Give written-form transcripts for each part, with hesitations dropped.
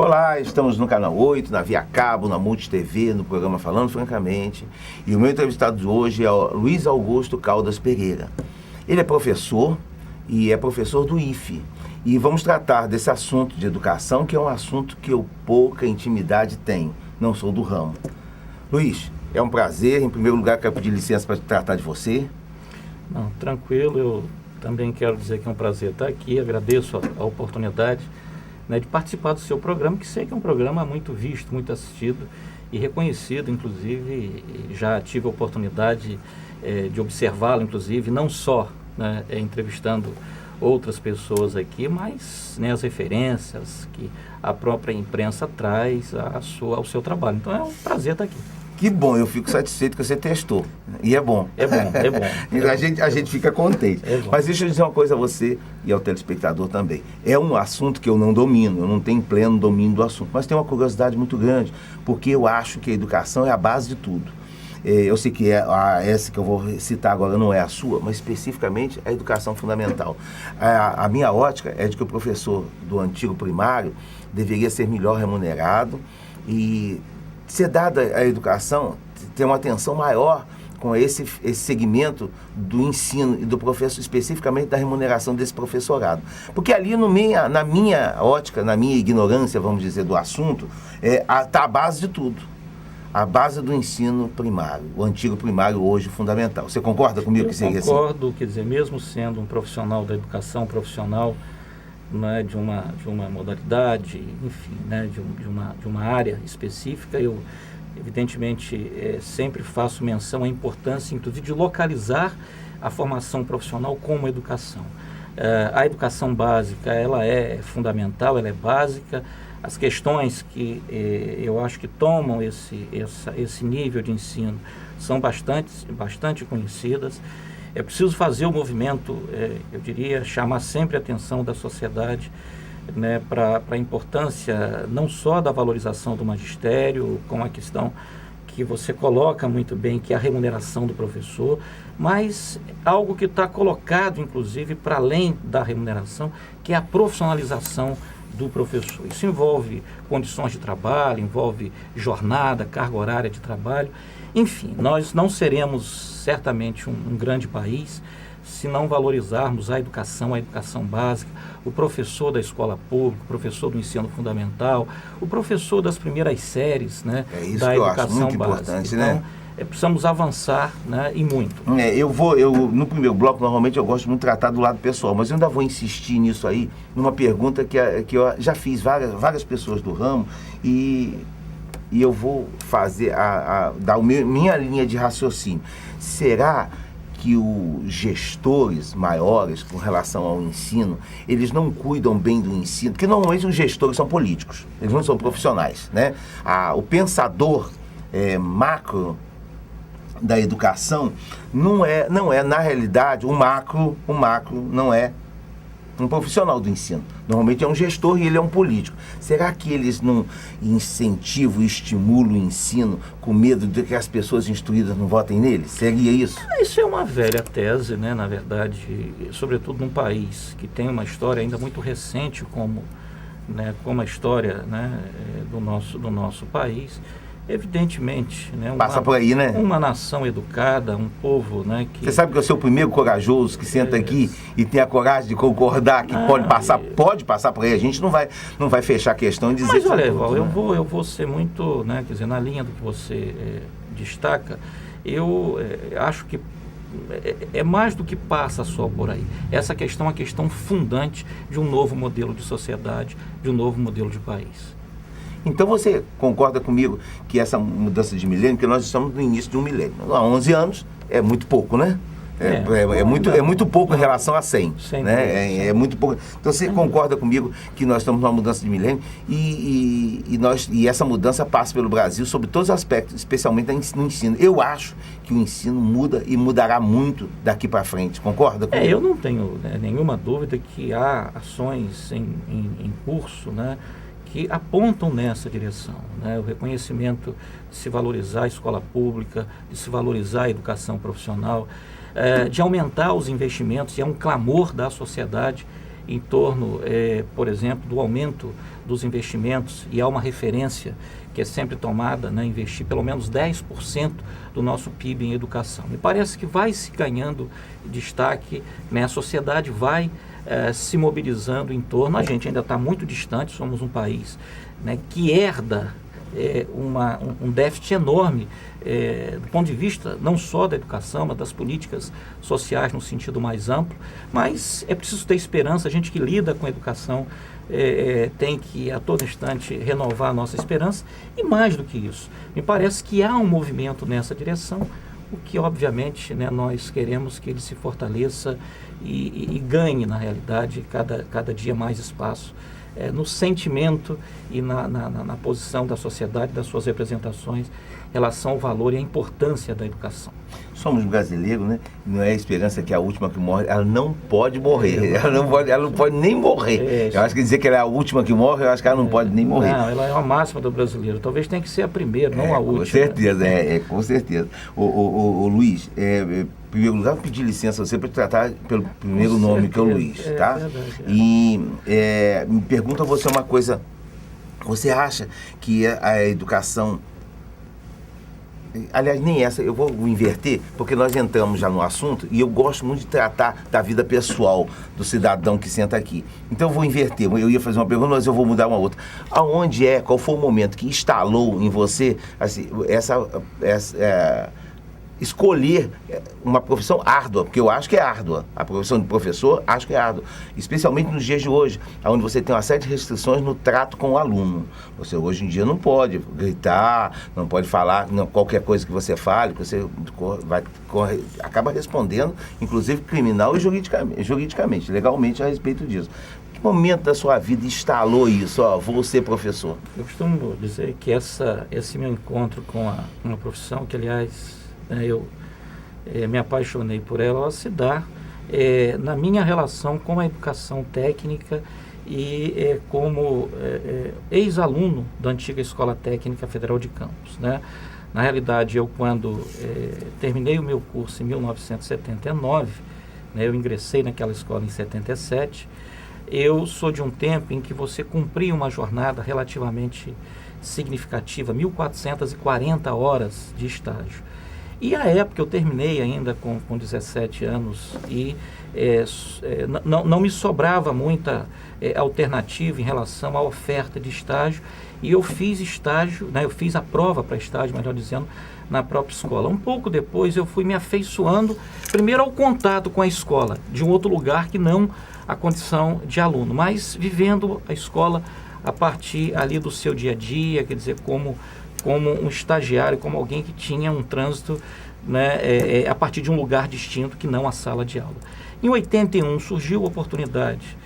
Olá, estamos no Canal 8, na Via Cabo, na Multi TV, no programa Falando Francamente. E o meu entrevistado de hoje é o Luiz Augusto Caldas Pereira. Ele é professor e é professor do IFE. E vamos tratar desse assunto de educação, que é um assunto que eu pouca intimidade tenho. Não sou do ramo. Luiz, é um prazer. Em primeiro lugar, quero pedir licença para tratar de você. Não, tranquilo. Eu também quero dizer que é um prazer estar aqui. Agradeço a oportunidade, né, de participar do seu programa, que sei que é um programa muito visto, muito assistido e reconhecido, inclusive. Já tive a oportunidade de observá-lo, inclusive, não só, né, entrevistando outras pessoas aqui, mas, né, as referências que a própria imprensa traz ao seu trabalho. Então é um prazer estar aqui. Que bom, eu fico satisfeito que você testou. E é bom. É bom, é bom. A gente fica contente. É bom. Mas deixa eu dizer uma coisa a você e ao telespectador também. É um assunto que eu não domino, eu não tenho pleno domínio do assunto, mas tenho uma curiosidade muito grande, porque eu acho que a educação é a base de tudo. Eu sei que essa que eu vou citar agora não é a sua, mas especificamente a educação fundamental. A minha ótica é de que o professor do antigo primário deveria ser melhor remunerado e ser dada a educação, ter uma atenção maior com esse segmento do ensino e do professor, especificamente da remuneração desse professorado. Porque ali na minha ótica, na minha ignorância, vamos dizer, do assunto, está a base de tudo. A base do ensino primário, o antigo primário, hoje fundamental. Você concorda comigo que seria assim? Eu concordo, quer dizer, mesmo sendo um profissional da educação, profissional, né, de uma modalidade, enfim, né, de uma área específica, eu evidentemente sempre faço menção à importância, inclusive, de localizar a formação profissional como educação. A educação básica, ela é fundamental, ela é básica. As questões que eu acho que tomam esse nível de ensino são bastante conhecidas. É preciso fazer o movimento, eu diria, chamar sempre a atenção da sociedade, né, para a importância não só da valorização do magistério, com a questão que você coloca muito bem, que é a remuneração do professor, mas algo que está colocado, inclusive, para além da remuneração, que é a profissionalização do professor. Isso envolve condições de trabalho, envolve jornada, carga horária de trabalho. Enfim, nós não seremos certamente um grande país se não valorizarmos a educação básica, o professor da escola pública, o professor do ensino fundamental, o professor das primeiras séries, né, da educação básica. Importante, então, né? Precisamos avançar, né, e muito. No primeiro bloco, normalmente eu gosto muito de tratar do lado pessoal, mas eu ainda vou insistir nisso aí, numa pergunta que eu já fiz várias pessoas do ramo e eu vou fazer, minha linha de raciocínio. Será que os gestores maiores com relação ao ensino, eles não cuidam bem do ensino? Porque normalmente os gestores são políticos, eles não são profissionais, né? O pensador macro da educação não é na realidade, o macro não é um profissional do ensino. Normalmente é um gestor e ele é um político. Será que eles não incentivam e estimulam o ensino com medo de que as pessoas instruídas não votem nele? Seria isso? Isso é uma velha tese, né? Na verdade, sobretudo num país que tem uma história ainda muito recente como a história, né, do nosso país. Evidentemente, né, passa por aí, né? Uma nação educada, um povo, né, que... Você sabe que eu sou o primeiro corajoso que senta aqui e tem a coragem de concordar que pode passar por aí. A gente não vai fechar a questão e dizer... Mas olha, Eval, eu vou ser muito, né, quer dizer, na linha do que você destaca, eu acho que é mais do que passa só por aí. Essa questão é uma questão fundante de um novo modelo de sociedade, de um novo modelo de país. Então você concorda comigo que essa mudança de milênio, que nós estamos no início de um milênio, há 11 anos é muito pouco, né? É muito pouco em relação a 100, né? É muito pouco. Então você concorda comigo que nós estamos numa mudança de milênio e essa mudança passa pelo Brasil sobre todos os aspectos, especialmente no ensino. Eu acho que o ensino muda e mudará muito daqui para frente. Concorda comigo? Eu não tenho, né, nenhuma dúvida que há ações em curso, né, que apontam nessa direção, né? O reconhecimento de se valorizar a escola pública, de se valorizar a educação profissional, de aumentar os investimentos, e é um clamor da sociedade em torno, por exemplo, do aumento dos investimentos, e há uma referência que é sempre tomada, né, investir pelo menos 10% do nosso PIB em educação. Me parece que vai se ganhando destaque, né, a sociedade vai se mobilizando em torno, a gente ainda está muito distante, somos um país, né, que herda um déficit enorme do ponto de vista não só da educação, mas das políticas sociais no sentido mais amplo, mas é preciso ter esperança. A gente que lida com a educação tem que a todo instante renovar a nossa esperança, e mais do que isso, me parece que há um movimento nessa direção, o que obviamente, né, nós queremos que ele se fortaleça e ganhe na realidade cada dia mais espaço no sentimento e na posição da sociedade, das suas representações em relação ao valor e à importância da educação. Somos brasileiros, né? Não é a esperança que é a última que morre, ela não pode morrer, ela não pode nem morrer. Eu acho que dizer que ela é a última que morre, eu acho que ela não pode nem morrer. Não, ela é uma máxima do brasileiro, talvez tenha que ser a primeira, não a última. Com certeza, com certeza. O Luiz, em primeiro lugar, vou pedir licença a você para tratar pelo primeiro nome, que é o Luiz, tá? Verdade, E me pergunta a você uma coisa, você acha que a educação... Aliás, nem essa, eu vou inverter, porque nós entramos já no assunto e eu gosto muito de tratar da vida pessoal do cidadão que senta aqui. Então eu vou inverter, eu ia fazer uma pergunta, mas eu vou mudar uma outra. Qual foi o momento que instalou em você assim, escolher uma profissão árdua, porque eu acho que é árdua, a profissão de professor acho que é árdua, especialmente nos dias de hoje, onde você tem uma série de restrições no trato com o aluno. Você hoje em dia não pode gritar, não pode falar qualquer coisa que você fale, que você acaba respondendo, inclusive criminal e juridicamente, legalmente a respeito disso. Que momento da sua vida instalou isso? Vou ser professor. Eu costumo dizer que esse meu encontro com uma profissão, que aliás eu me apaixonei por ela se dá na minha relação com a educação técnica e como ex-aluno da antiga Escola Técnica Federal de Campos, né? Na realidade, eu quando terminei o meu curso em 1979, né, eu ingressei naquela escola em 77, eu sou de um tempo em que você cumpria uma jornada relativamente significativa, 1.440 horas de estágio. E à época eu terminei ainda com 17 anos e não me sobrava muita alternativa em relação à oferta de estágio, e eu fiz estágio, né, eu fiz a prova para estágio, melhor dizendo, na própria escola. Um pouco depois eu fui me afeiçoando, primeiro ao contato com a escola, de um outro lugar que não a condição de aluno, mas vivendo a escola a partir ali do seu dia a dia, quer dizer, como um estagiário, como alguém que tinha um trânsito, né, a partir de um lugar distinto que não a sala de aula. Em 81 surgiu a oportunidade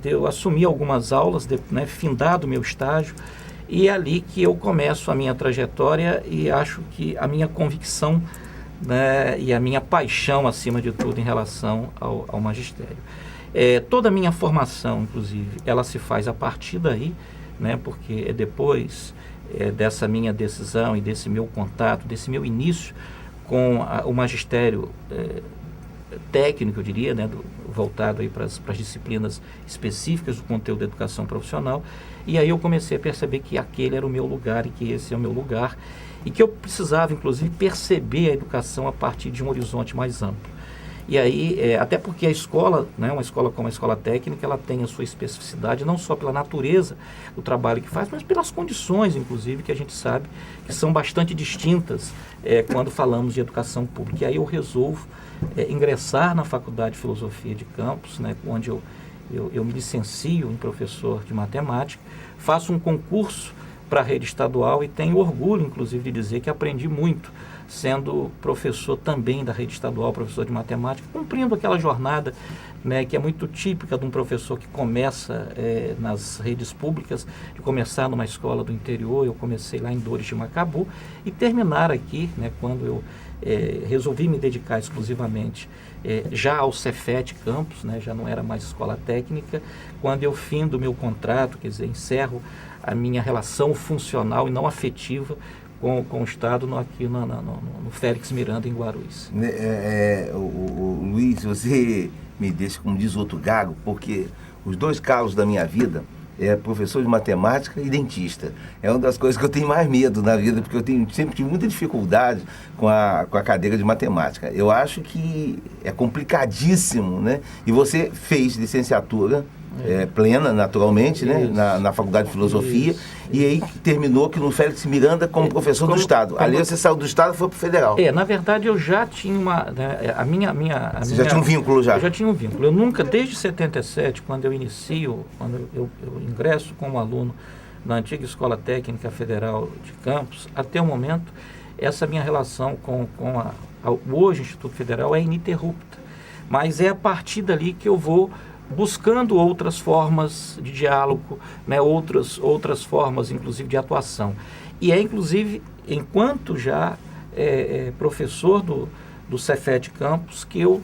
de eu assumir algumas aulas, né, findado o meu estágio, e é ali que eu começo a minha trajetória e acho que a minha convicção, né, e a minha paixão, acima de tudo, em relação ao magistério. Toda a minha formação, inclusive, ela se faz a partir daí, né, porque depois dessa minha decisão e desse meu contato, desse meu início com o magistério técnico, eu diria, né, voltado aí para as disciplinas específicas do conteúdo da educação profissional, e aí eu comecei a perceber que aquele era o meu lugar e que esse é o meu lugar, e que eu precisava, inclusive, perceber a educação a partir de um horizonte mais amplo. E aí, até porque a escola, né, uma escola como a escola técnica, ela tem a sua especificidade, não só pela natureza do trabalho que faz, mas pelas condições, inclusive, que a gente sabe que são bastante distintas quando falamos de educação pública. E aí eu resolvo ingressar na Faculdade de Filosofia de Campos, né, onde eu me licencio em professor de matemática, faço um concurso para a rede estadual e tenho orgulho, inclusive, de dizer que aprendi muito, sendo professor também da rede estadual, professor de matemática, cumprindo aquela jornada, né, que é muito típica de um professor que começa nas redes públicas, de começar numa escola do interior. Eu comecei lá em Dores de Macabu e terminar aqui, né, quando eu resolvi me dedicar exclusivamente já ao Cefet Campus, né, já não era mais escola técnica, quando eu findo o meu contrato, quer dizer, encerro a minha relação funcional e não afetiva com o Estado aqui no Félix Miranda, em Guarulhos. O Luiz, você me deixa, como diz outro gago, porque os 2 Carlos da minha vida é professor de matemática e dentista. É uma das coisas que eu tenho mais medo na vida, porque eu sempre tive muita dificuldade com a cadeira de matemática. Eu acho que é complicadíssimo, né? E você fez licenciatura plena, naturalmente, né? Na Faculdade de Filosofia. E aí terminou aqui no Félix Miranda como professor do Estado. Ali você saiu do Estado e foi para o Federal. Na verdade eu já tinha Você já tinha um vínculo já? Eu já tinha um vínculo. Eu nunca, desde 77, quando eu ingresso como aluno na antiga Escola Técnica Federal de Campos, até o momento, essa minha relação com hoje Instituto Federal é ininterrupta. Mas é a partir dali que eu vou buscando outras formas de diálogo, né, outras formas, inclusive, de atuação. E inclusive, enquanto já professor do Cefet Campos, que eu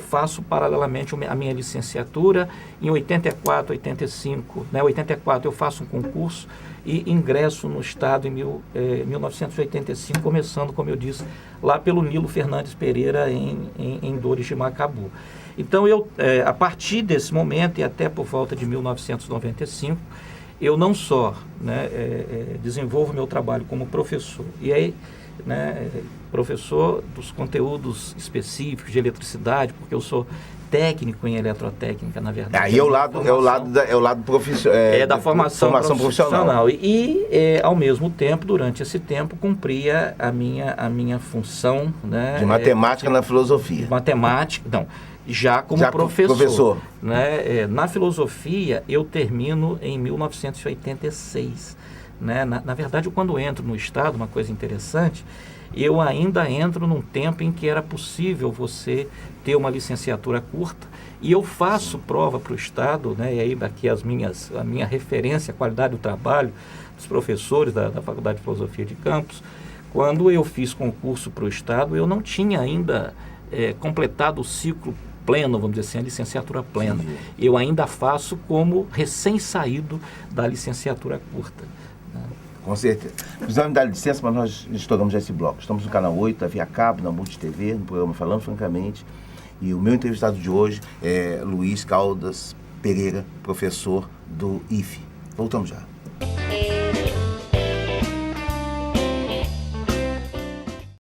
faço paralelamente a minha licenciatura. Em 84, 85, 84 eu faço um concurso e ingresso no Estado em 1985, começando, como eu disse, lá pelo Nilo Fernandes Pereira, em Dores de Macabu. Então, a partir desse momento e até por volta de 1995, eu não só desenvolvo meu trabalho como professor, e aí, professor dos conteúdos específicos de eletricidade, porque eu sou técnico em eletrotécnica, na verdade. Aí é o lado profissional. Da formação profissional. E ao mesmo tempo, durante esse tempo, cumpria a minha função, né, de matemática na filosofia. Matemática, não. Já como professor. Na filosofia, eu termino em 1986. Na verdade, quando entro no Estado, uma coisa interessante, eu ainda entro num tempo em que era possível você ter uma licenciatura curta, e eu faço prova para o Estado, e aí daqui a minha referência, a qualidade do trabalho dos professores da Faculdade de Filosofia de Campos. Quando eu fiz concurso para o Estado, eu não tinha ainda completado o ciclo pleno, vamos dizer assim, a licenciatura plena. Sim. Eu ainda faço como recém-saído da licenciatura curta. Com certeza. Precisamos dar licença, mas nós estouramos já esse bloco. Estamos no Canal 8, da Via Cabo, na Multi TV, no programa Falando Francamente. E o meu entrevistado de hoje é Luiz Caldas Pereira, professor do IFE. Voltamos já.